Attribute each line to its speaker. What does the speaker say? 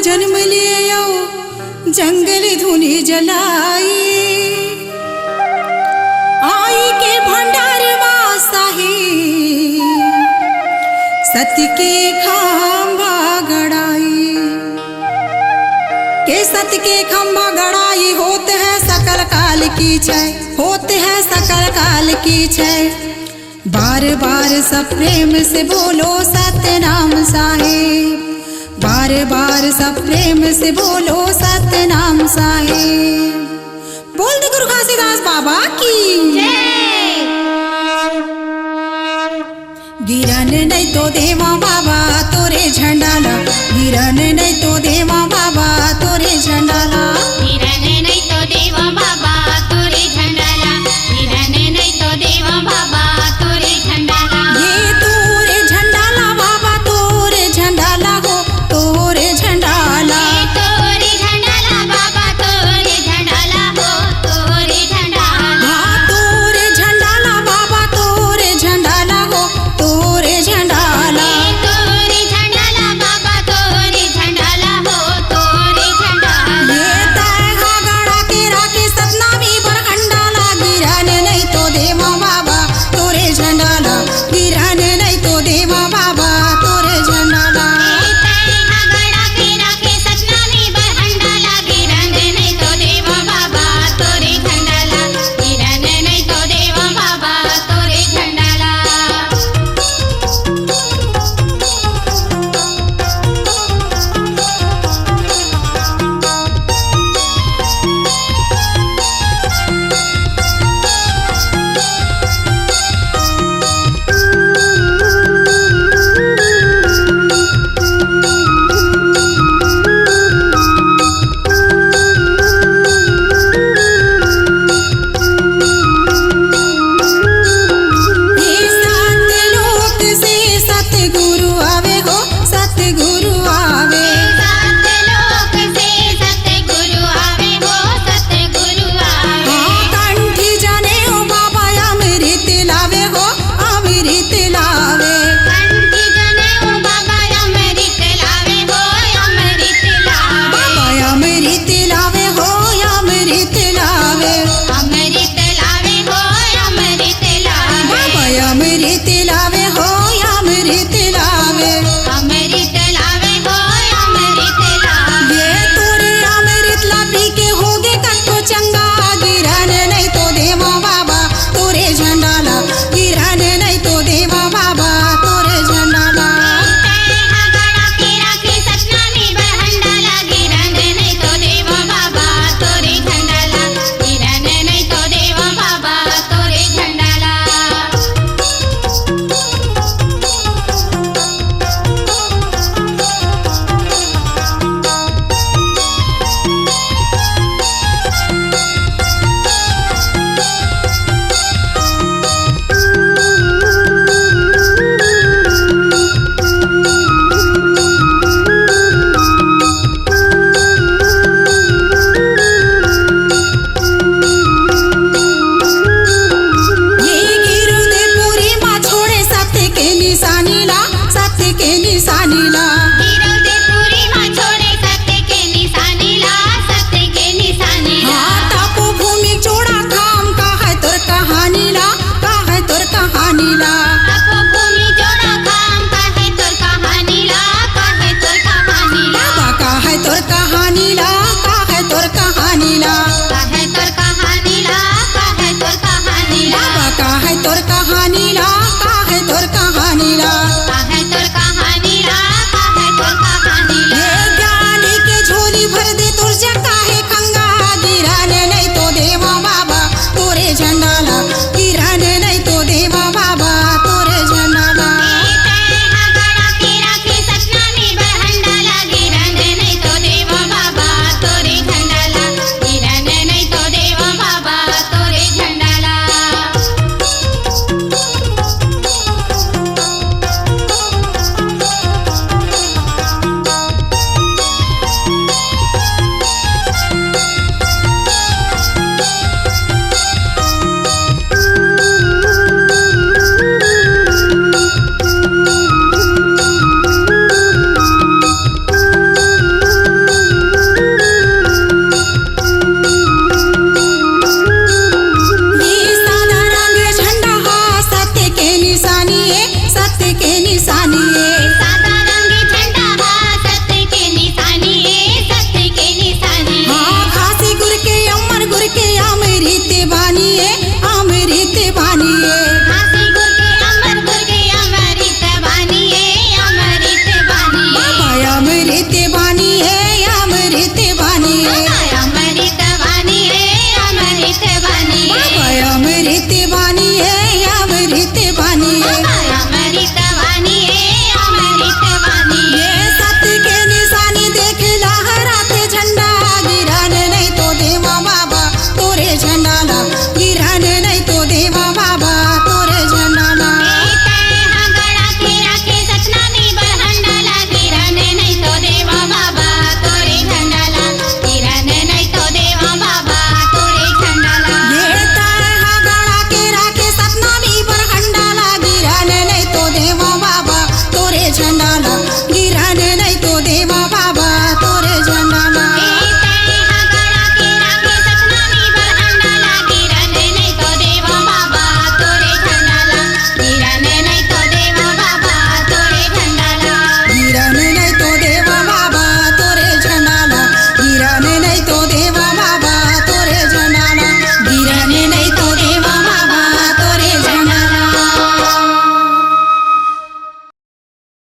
Speaker 1: जन्म लियो जंगल धुनी जलाई, आई के भंडार मासाही सत्य के खंभा गड़ाई, के सत्य के खंभा गड़ाई होते हैं सकल काल की जय, होते हैं सकल काल की जय। बार बार सब प्रेम से बोलो सत्य नाम साहिब, बार बार सब प्रेम से बोलो सत्य नाम साहिब। बोल दे गुरु घासीदास बाबा की जय। गिरन नहीं तो देवा बाबा तोरे झंडाला, गिरन नहीं तो देवा बाबा तोरे झंडाला।